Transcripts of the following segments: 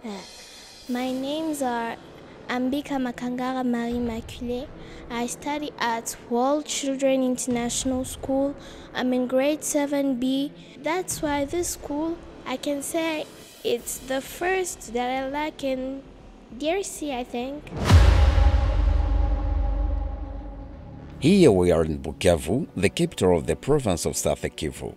My names are Ambika Makangara Marie Immaculée. I study at World Children International School. I'm in grade 7B. That's why this school, I can say it's the first that I like in DRC, I think. Here we are in Bukavu, the capital of the province of South Kivu.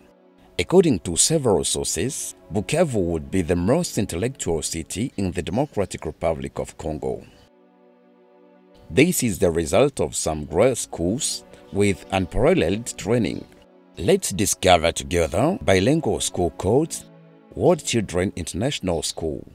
According to several sources, Bukavu would be the most intellectual city in the Democratic Republic of Congo. This is the result of some great schools with unparalleled training. Let's discover together bilingual school called World Children International School.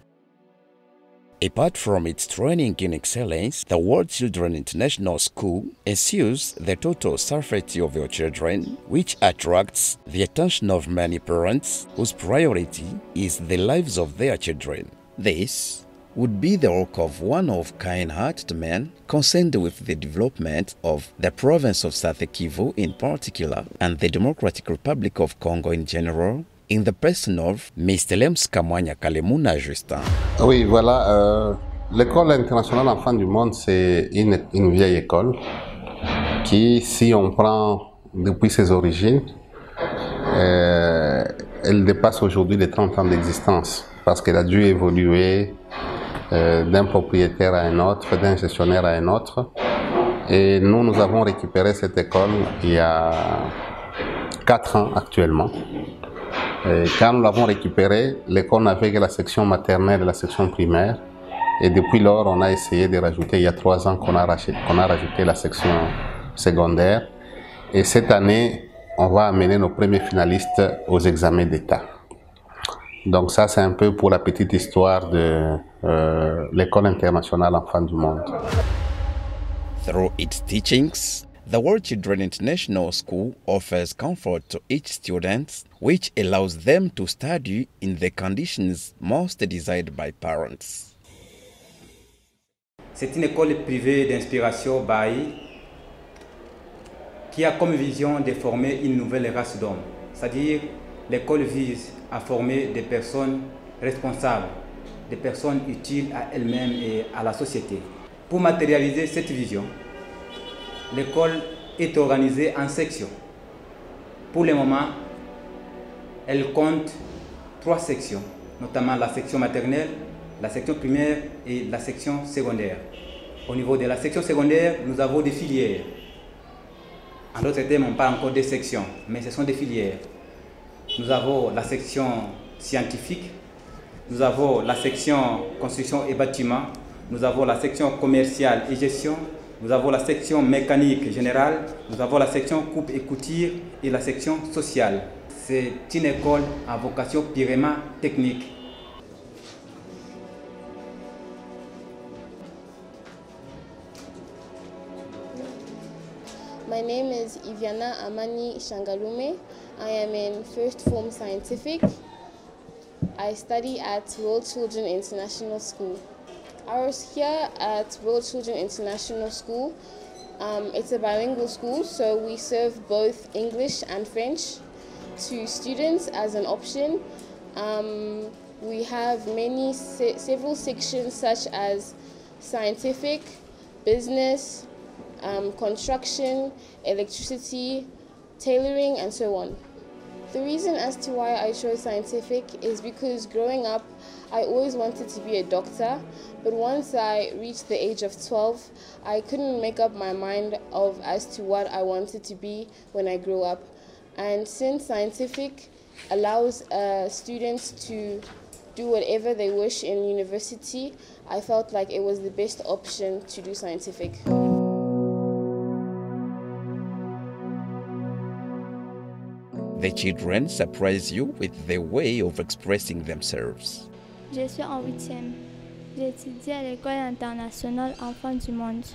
Apart from its training in excellence, the World Children International School ensures the total safety of your children, which attracts the attention of many parents whose priority is the lives of their children. This would be the work of one of kind-hearted men concerned with the development of the province of South Kivu in particular and the Democratic Republic of Congo in general, in the person of Mr. Lems Kamwanya Kalemuna Justin. Oui, voilà. L'école internationale Enfants du Monde, c'est une vieille école qui, si on prend depuis ses origines, elle dépasse aujourd'hui les 30 ans d'existence parce qu'elle a dû évoluer d'un propriétaire à un autre, d'un gestionnaire à un autre. Et nous avons récupéré cette école il y a 4 ans actuellement. Et quand nous l'avons récupérée, l'école n'avait que la section maternelle et la section primaire. Et depuis lors, on a essayé de rajouter, il y a 3 ans qu'on a rajouté la section secondaire. Et cette année, on va amener nos premiers finalistes aux examens d'État. Donc ça, c'est un peu pour la petite histoire de l'école internationale Enfants du Monde. Through its teachings, the World Children International School offers comfort to each student, which allows them to study in the conditions most desired by parents. C'est une école privée d'inspiration Baha'i qui a comme vision de former une nouvelle race d'hommes. C'est-à-dire, l'école vise à former des personnes responsables, des personnes utiles à elles-mêmes et à la société. Pour matérialiser cette vision, l'école est organisée en sections. Pour le moment, elle compte 3 sections, notamment la section maternelle, la section primaire et la section secondaire. Au niveau de la section secondaire, nous avons des filières. En d'autres termes, on parle encore des sections, mais ce sont des filières. Nous avons la section scientifique, nous avons la section construction et bâtiment, nous avons la section commerciale et gestion, nous avons la section mécanique générale, nous avons la section coupe et couture et la section sociale. C'est une école à vocation purement technique. My name is Iviana Amani Shangalume. I am in first form scientific. I study at World Children International School. I was here at World Children International School. It's a bilingual school, so we serve both English and French to students as an option. We have several sections such as scientific, business, construction, electricity, tailoring, and so on. The reason as to why I chose scientific is because growing up, I always wanted to be a doctor, but once I reached the age of 12, I couldn't make up my mind as to what I wanted to be when I grew up. And since scientific allows students to do whatever they wish in university, I felt like it was the best option to do scientific. The children surprise you with their way of expressing themselves. Je suis en 8e. J'étudie à l'école internationale Enfants du Monde.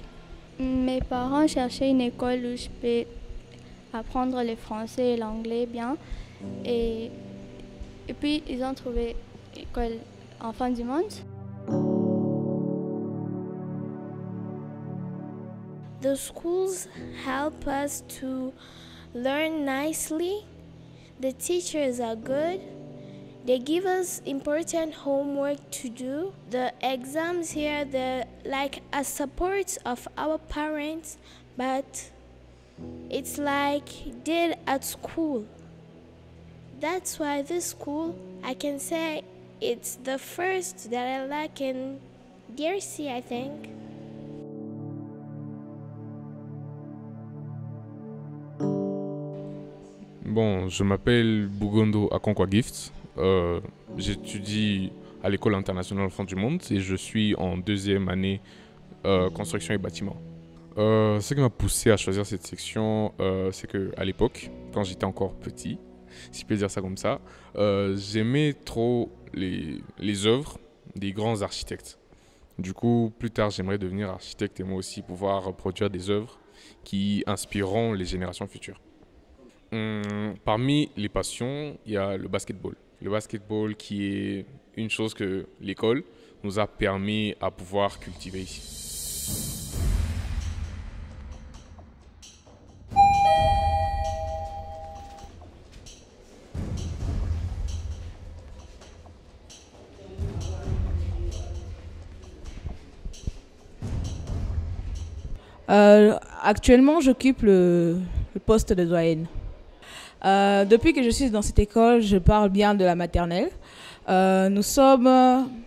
Mes parents cherchaient une école où je peux apprendre le français et l'anglais bien. Et puis, ils ont trouvé l'école Enfants du Monde. The schools help us to learn nicely. The teachers are good. They give us important homework to do. The exams here, they're like a support of our parents, but it's like did at school. That's why this school, I can say it's the first that I like in DRC, I think. Bon, je m'appelle Bugondo Akonkwa Gift. J'étudie à l'école internationale Enfants du Monde et je suis en deuxième année construction et bâtiment. Ce qui m'a poussé à choisir cette section, c'est qu'à l'époque, quand j'étais encore petit, si je peux dire ça comme ça, j'aimais trop les œuvres des grands architectes. Du coup, plus tard, j'aimerais devenir architecte et moi aussi pouvoir produire des œuvres qui inspireront les générations futures. Parmi les passions, il y a le basketball. Le basketball qui est une chose que l'école nous a permis à pouvoir cultiver ici. Actuellement, j'occupe le poste de doyenne. Depuis que je suis dans cette école, je parle bien de la maternelle. Nous sommes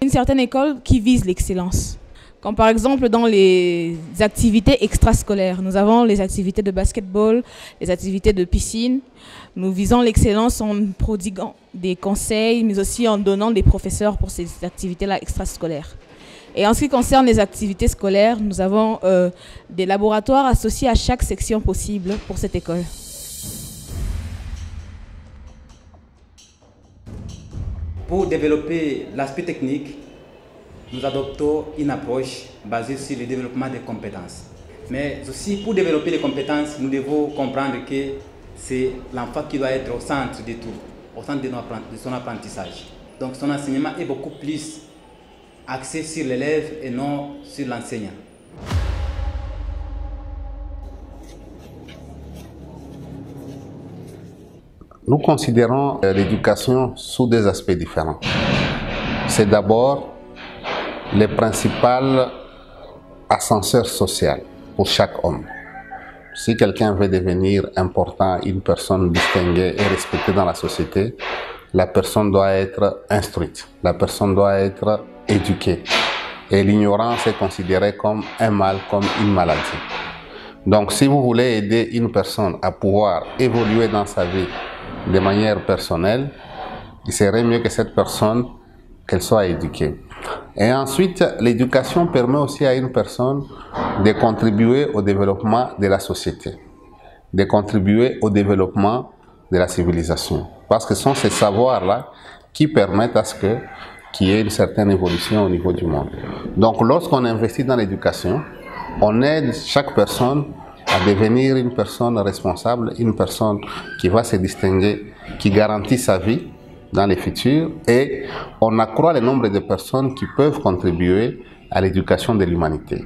une certaine école qui vise l'excellence. Comme par exemple dans les activités extrascolaires. Nous avons les activités de basketball, les activités de piscine. Nous visons l'excellence en prodiguant des conseils, mais aussi en donnant des professeurs pour ces activités-là extrascolaires. Et en ce qui concerne les activités scolaires, nous avons des laboratoires associés à chaque section possible pour cette école. Pour développer l'aspect technique, nous adoptons une approche basée sur le développement des compétences. Mais aussi, pour développer les compétences, nous devons comprendre que c'est l'enfant qui doit être au centre de tout, au centre de son apprentissage. Donc son enseignement est beaucoup plus axé sur l'élève et non sur l'enseignant. Nous considérons l'éducation sous des aspects différents. C'est d'abord le principal ascenseur social pour chaque homme. Si quelqu'un veut devenir important, une personne distinguée et respectée dans la société, la personne doit être instruite, la personne doit être éduquée. Et l'ignorance est considérée comme un mal, comme une maladie. Donc si vous voulez aider une personne à pouvoir évoluer dans sa vie de manière personnelle, il serait mieux que cette personne, qu'elle soit éduquée. Et ensuite, l'éducation permet aussi à une personne de contribuer au développement de la société, de contribuer au développement de la civilisation. Parce que ce sont ces savoirs-là qui permettent à ce qu'il y ait une certaine évolution au niveau du monde. Donc lorsqu'on investit dans l'éducation, on aide chaque personne à devenir une personne responsable, une personne qui va se distinguer, qui garantit sa vie dans le futur, et on accroît le nombre de personnes qui peuvent contribuer à l'éducation de l'humanité.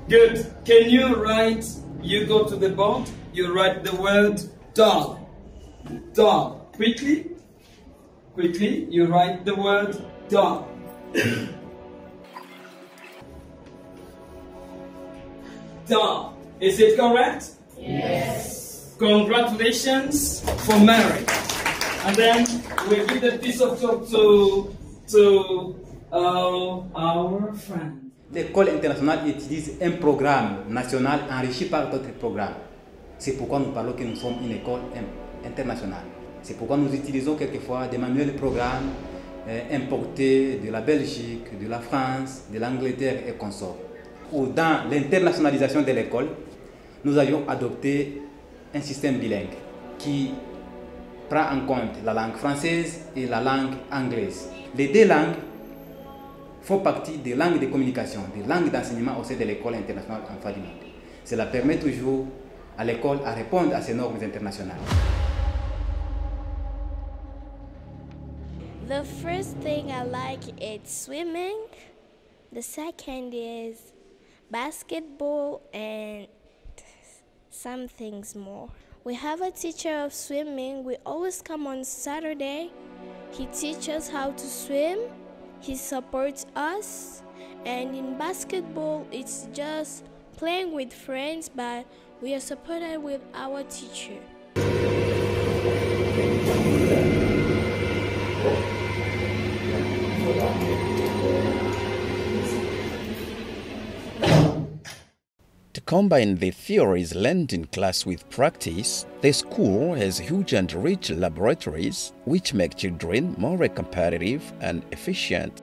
Good. Can you write, you go to the board, you write the word dog. Dog. Quickly. Quickly, you write the word dog. Dog. Is it correct? Yes. Congratulations for marriage. And then we give the piece of chalk to our friend. L'école internationale utilise un programme national enrichi par d'autres programmes. C'est pourquoi nous parlons que nous sommes une école internationale. C'est pourquoi nous utilisons quelquefois des manuels de programmes importés de la Belgique, de la France, de l'Angleterre et consorts. Ou dans l'internationalisation de l'école, nous avions adopté un système bilingue qui prend en compte la langue française et la langue anglaise. Les deux langues font partie des langues de communication, des langues d'enseignement au sein de l'école internationale Enfants du Monde. Cela permet toujours à l'école à répondre à ces normes internationales. The first thing I like is swimming. The second is basketball and some things more. We have a teacher of swimming. We always come on Saturday. He teaches how to swim. He supports us. And in basketball, it's just playing with friends, but we are supported with our teacher. To combine the theories learned in class with practice, the school has huge and rich laboratories which make children more competitive and efficient.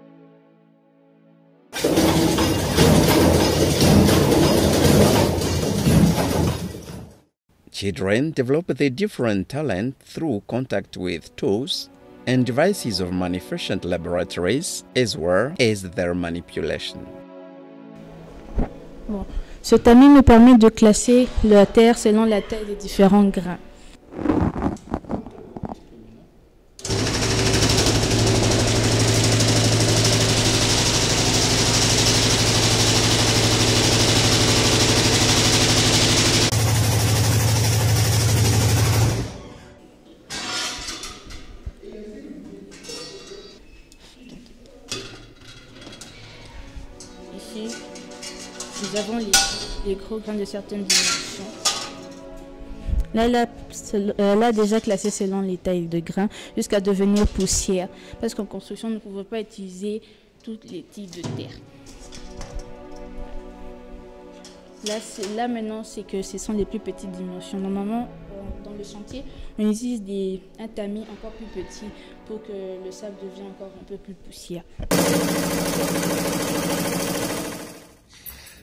Children develop their different talent through contact with tools and devices of manufactured laboratories as well as their manipulation. Bon. Ce tamis me permet de classer la terre selon la taille des différents grains. Ici, nous avons les gros grains de certaines dimensions. Là, elle a déjà classé selon les tailles de grains jusqu'à devenir poussière. Parce qu'en construction, on ne pouvait pas utiliser tous les types de terre. Là maintenant, c'est que ce sont les plus petites dimensions. Normalement, dans le chantier, on utilise un tamis encore plus petit pour que le sable devienne encore un peu plus poussière.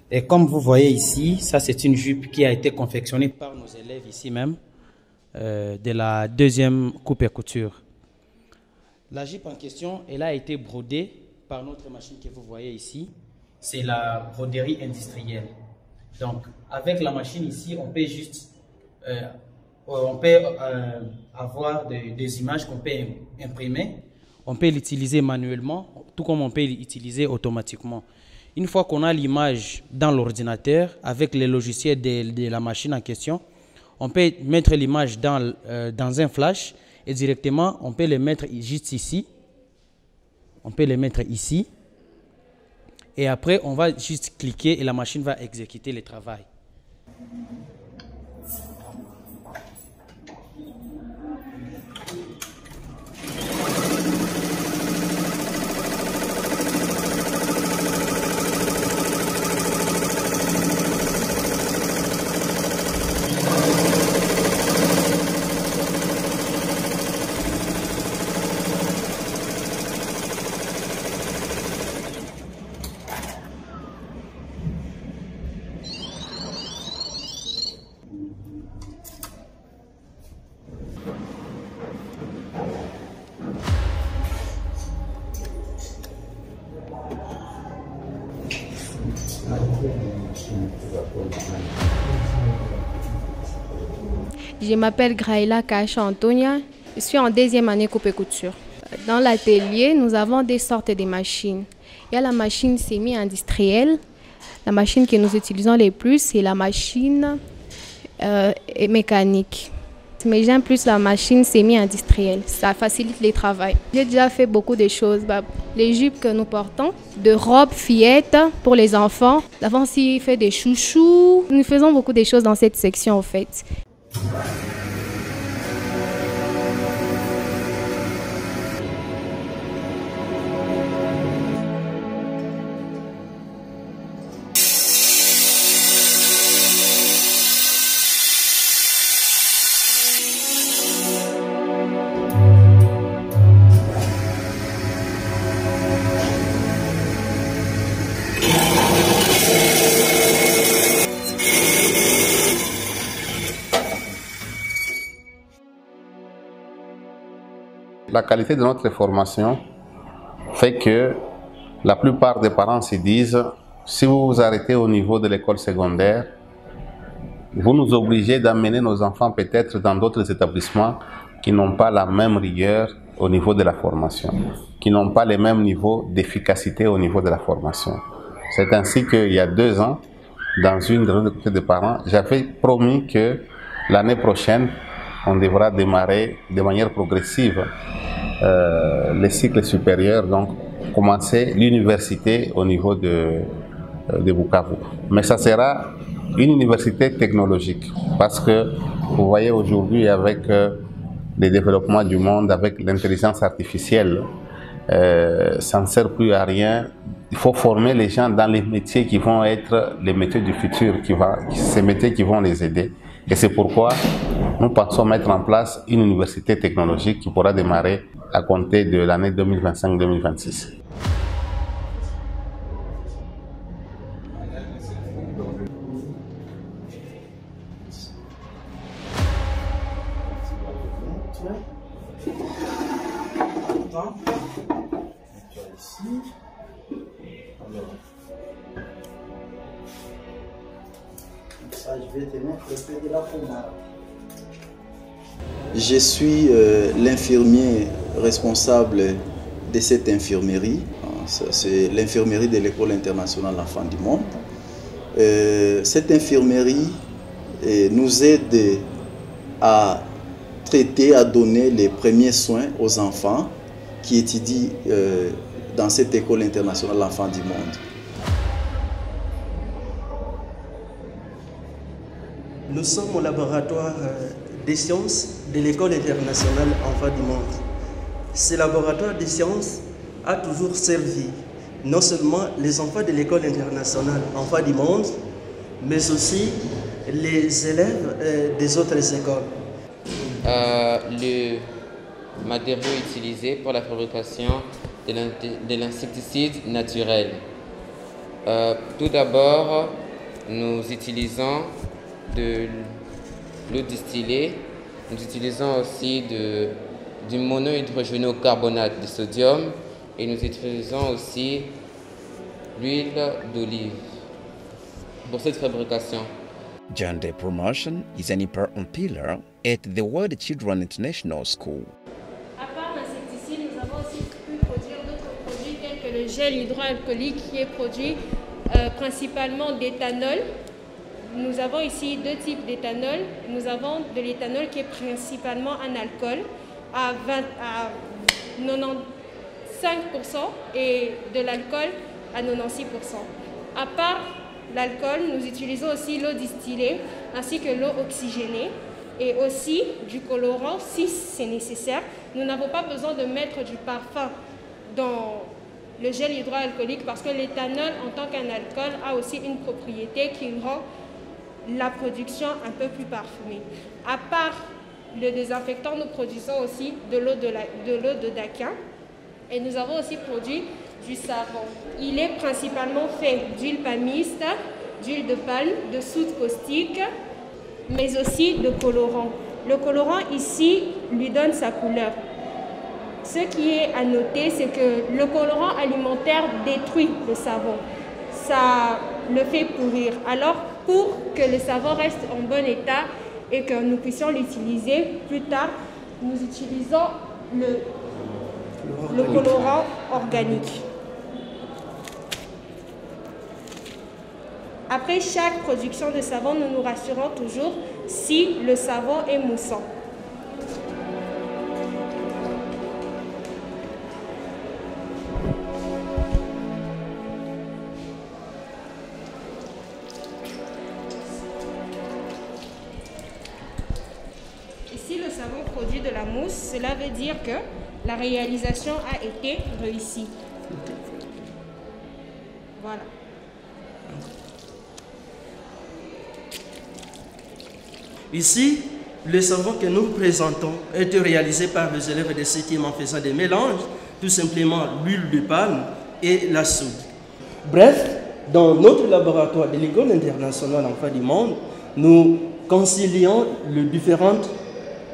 Et comme vous voyez ici, ça c'est une jupe qui a été confectionnée par nos élèves ici même, de la deuxième coupe et couture. La jupe en question, elle a été brodée par notre machine que vous voyez ici. C'est la broderie industrielle. Donc avec la machine ici, on peut juste avoir des images qu'on peut imprimer. On peut l'utiliser manuellement, tout comme on peut l'utiliser automatiquement. Une fois qu'on a l'image dans l'ordinateur, avec les logiciels de la machine en question, on peut mettre l'image dans un flash et directement, on peut le mettre juste ici. On peut le mettre ici. Et après, on va juste cliquer et la machine va exécuter le travail. Je m'appelle Graïla Kacha Antonia, je suis en deuxième année coupe et couture. Dans l'atelier, nous avons des sortes de machines. Il y a la machine semi-industrielle. La machine que nous utilisons le plus, c'est la machine mécanique. Mais j'aime plus la machine semi-industrielle, ça facilite le travail. J'ai déjà fait beaucoup de choses. Les jupes que nous portons, de robes fillettes pour les enfants. Nous avons aussi fait des chouchous. Nous faisons beaucoup de choses dans cette section en fait. La qualité de notre formation fait que la plupart des parents se disent, si vous vous arrêtez au niveau de l'école secondaire, vous nous obligez d'amener nos enfants peut-être dans d'autres établissements qui n'ont pas la même rigueur au niveau de la formation, qui n'ont pas le même niveau d'efficacité au niveau de la formation. C'est ainsi qu'il y a 2 ans, dans une réunion de parents, j'avais promis que L'année prochaine, on devra démarrer de manière progressive les cycles supérieurs, donc commencer l'université au niveau de Bukavu. Mais ça sera une université technologique parce que vous voyez aujourd'hui avec les développements du monde, avec l'intelligence artificielle, ça ne sert plus à rien. Il faut former les gens dans les métiers qui vont être les métiers du futur, ces métiers qui vont les aider. Et c'est pourquoi nous pensons mettre en place une université technologique qui pourra démarrer à compter de l'année 2025-2026. Je suis l'infirmier responsable de cette infirmerie. C'est l'infirmerie de l'École internationale L'Enfant du Monde. Cette infirmerie nous aide à traiter, à donner les premiers soins aux enfants qui étudient dans cette École internationale L'Enfant du Monde. Nous sommes au laboratoire des sciences de l'École internationale Enfants du Monde. Ce laboratoire des sciences a toujours servi non seulement les enfants de l'École internationale Enfants du Monde, mais aussi les élèves des autres écoles. Le matériau utilisé pour la fabrication de l'insecticide naturel. Tout d'abord, nous utilisons de l'eau distillée, nous utilisons aussi du monohydrogénocarbonate de sodium et nous utilisons aussi l'huile d'olive pour cette fabrication. Gender promotion is an important pillar at the World Children International School. À part l'insecticide, nous avons aussi pu produire d'autres produits tels que le gel hydroalcoolique qui est produit principalement d'éthanol. Nous avons ici deux types d'éthanol. Nous avons de l'éthanol qui est principalement un alcool à 95% et de l'alcool à 96%. À part l'alcool, nous utilisons aussi l'eau distillée ainsi que l'eau oxygénée et aussi du colorant si c'est nécessaire. Nous n'avons pas besoin de mettre du parfum dans le gel hydroalcoolique parce que l'éthanol en tant qu'un alcool a aussi une propriété qui rend la production un peu plus parfumée. À part le désinfectant, nous produisons aussi de l'eau de daquin et nous avons aussi produit du savon. Il est principalement fait d'huile palmiste, d'huile de palme, de soude caustique, mais aussi de colorant. Le colorant ici lui donne sa couleur. Ce qui est à noter, c'est que le colorant alimentaire détruit le savon. Ça le fait pourrir. Alors, pour que le savon reste en bon état et que nous puissions l'utiliser plus tard, nous utilisons le colorant organique. Après chaque production de savon, nous nous rassurons toujours si le savon est moussant. Si le savon produit de la mousse, cela veut dire que la réalisation a été réussie. Voilà. Ici, le savon que nous présentons a été réalisé par les élèves de 7e en faisant des mélanges, tout simplement l'huile de palme et la soude. Bref, dans notre laboratoire de l'École internationale Enfants du Monde, nous concilions les différentes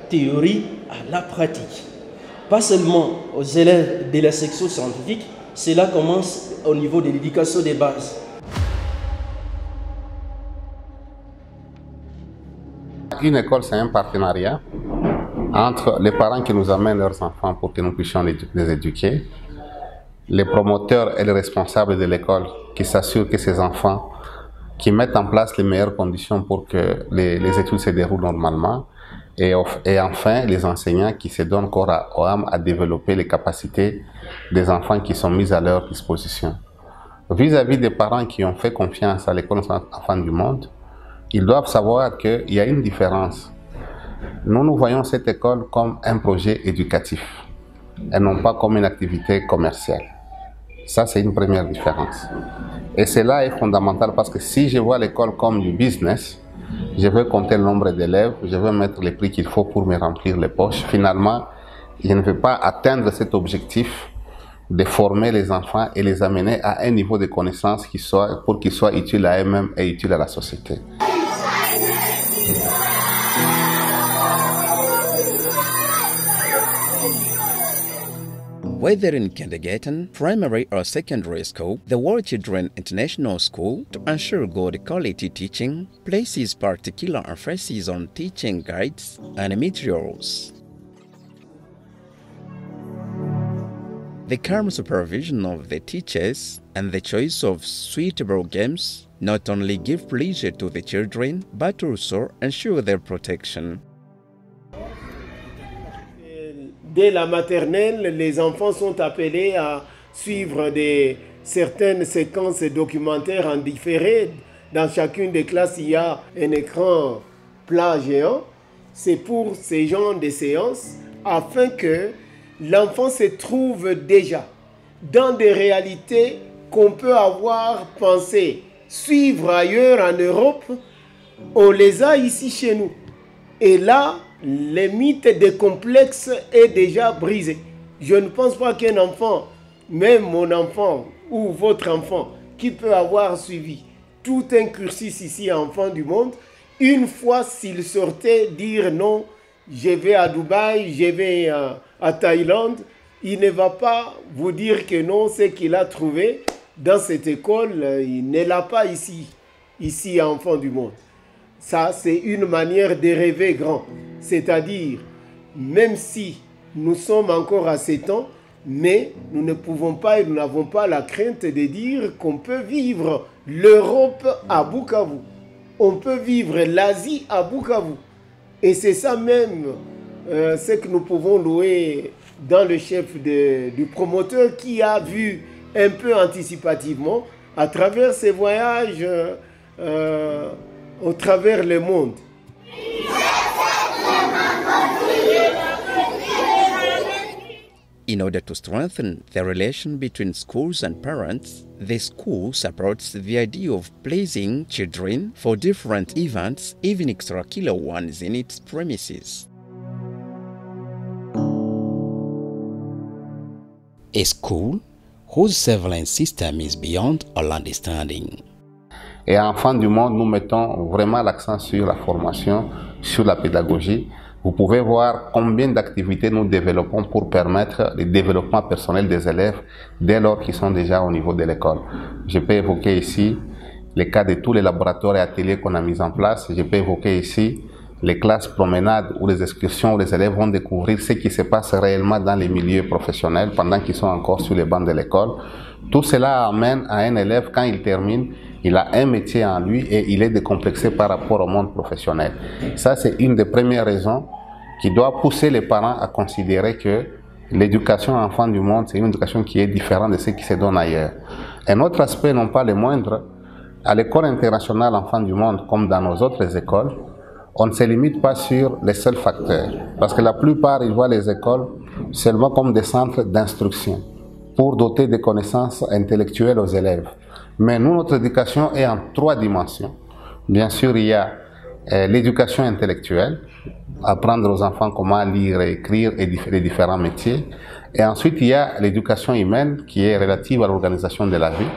théorie à la pratique. Pas seulement aux élèves de la section scientifique, cela commence au niveau de l'éducation des bases. Une école, c'est un partenariat entre les parents qui nous amènent leurs enfants pour que nous puissions les éduquer, les promoteurs et les responsables de l'école qui s'assurent que ces enfants qui mettent en place les meilleures conditions pour que les études se déroulent normalement. Et enfin, les enseignants qui se donnent corps à âme à développer les capacités des enfants qui sont mis à leur disposition. Vis-à-vis des parents qui ont fait confiance à l'école Enfants du Monde, ils doivent savoir qu'il y a une différence. Nous voyons cette école comme un projet éducatif et non pas comme une activité commerciale. Ça, c'est une première différence. Et cela est fondamental parce que si je vois l'école comme du business, je veux compter le nombre d'élèves, je veux mettre les prix qu'il faut pour me remplir les poches. Finalement, je ne vais pas atteindre cet objectif de former les enfants et les amener à un niveau de connaissance pour qu'ils soient utiles à eux-mêmes et utiles à la société. Whether in kindergarten, primary or secondary school, the World Children International School, to ensure good quality teaching, places particular emphasis on teaching guides and materials. The calm supervision of the teachers and the choice of suitable games not only give pleasure to the children, but also ensure their protection. Dès la maternelle, les enfants sont appelés à suivre certaines séquences documentaires en différé. Dans chacune des classes, il y a un écran plat géant. C'est pour ces genres de séances afin que l'enfant se trouve déjà dans des réalités qu'on peut avoir pensé suivre ailleurs en Europe. On les a ici chez nous. Et là, le mythe des complexes est déjà brisé. Je ne pense pas qu'un enfant, même mon enfant ou votre enfant, qui peut avoir suivi tout un cursus ici, Enfants du Monde, une fois s'il sortait dire non, je vais à Dubaï, je vais à Thaïlande, il ne va pas vous dire que non, ce qu'il a trouvé dans cette école, il ne l'a pas ici à Enfants du Monde. Ça, c'est une manière de rêver grand. C'est-à-dire, même si nous sommes encore à 7 ans, mais nous ne pouvons pas et nous n'avons pas la crainte de dire qu'on peut vivre l'Europe à Bukavu. On peut vivre l'Asie à Bukavu. Et c'est ça même ce que nous pouvons louer dans le chef du promoteur qui a vu un peu anticipativement à travers ses voyages au travers le monde. In order to strengthen the relation between schools and parents, the school supports the idea of placing children for different events, even extracurricular ones, in its premises. A school whose surveillance system is beyond all understanding. Et à Enfants du Monde, nous mettons vraiment l'accent sur la formation, sur la pédagogie. Vous pouvez voir combien d'activités nous développons pour permettre le développement personnel des élèves dès lors qu'ils sont déjà au niveau de l'école. Je peux évoquer ici les cas de tous les laboratoires et ateliers qu'on a mis en place. Je peux évoquer ici les classes promenades ou les excursions où les élèves vont découvrir ce qui se passe réellement dans les milieux professionnels pendant qu'ils sont encore sur les bancs de l'école. Tout cela amène à un élève, quand il termine, il a un métier en lui et il est décomplexé par rapport au monde professionnel. Ça, c'est une des premières raisons qui doit pousser les parents à considérer que l'éducation Enfants du Monde, c'est une éducation qui est différente de ce qui se donne ailleurs. Un autre aspect, non pas le moindre, à l'école internationale Enfants du Monde, comme dans nos autres écoles, on ne se limite pas sur les seuls facteurs. Parce que la plupart, ils voient les écoles seulement comme des centres d'instruction pour doter de connaissances intellectuelles aux élèves. Mais nous, notre éducation est en 3 dimensions. Bien sûr, il y a l'éducation intellectuelle, apprendre aux enfants comment lire et écrire et les différents métiers. Et ensuite, il y a l'éducation humaine qui est relative à l'organisation de la vie.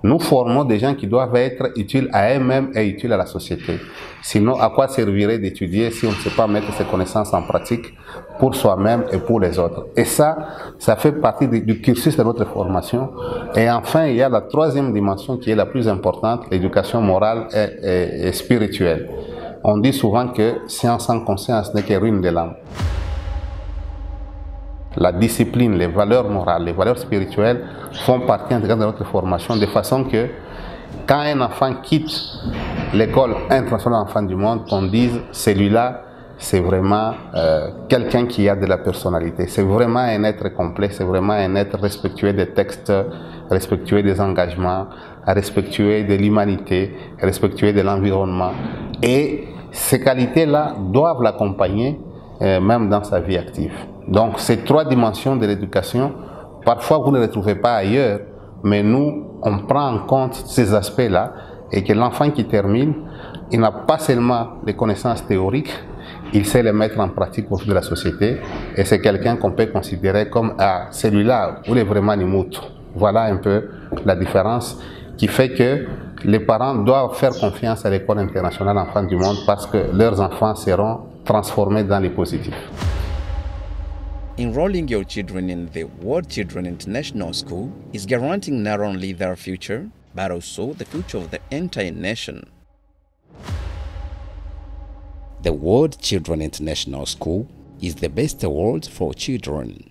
Nous formons des gens qui doivent être utiles à eux-mêmes et utiles à la société. Sinon, à quoi servirait d'étudier si on ne sait pas mettre ces connaissances en pratique pour soi-même et pour les autres? Et ça fait partie du cursus de notre formation. Et enfin, il y a la 3e dimension qui est la plus importante, l'éducation morale et spirituelle. On dit souvent que science sans conscience n'est que ruine de l'âme. La discipline, les valeurs morales, les valeurs spirituelles font partie intégrante de notre formation de façon que quand un enfant quitte l'école internationale enfants du monde, qu'on dise celui-là, c'est vraiment quelqu'un qui a de la personnalité. C'est vraiment un être complet, c'est vraiment un être respectueux des textes, respectueux des engagements, respectueux de l'humanité, respectueux de l'environnement. Et ces qualités-là doivent l'accompagner même dans sa vie active. Donc ces trois dimensions de l'éducation, parfois vous ne les trouvez pas ailleurs, mais nous, on prend en compte ces aspects-là et que l'enfant qui termine, il n'a pas seulement les connaissances théoriques, il sait les mettre en pratique au sein de la société et c'est quelqu'un qu'on peut considérer comme celui-là où il est vraiment nimoutre. Voilà un peu la différence qui fait que les parents doivent faire confiance à l'école internationale enfants du monde parce que leurs enfants seront transformés dans les positifs. Enrolling your children in the World Children International School is guaranteeing not only their future, but also the future of the entire nation. The World Children International School is the best award for children.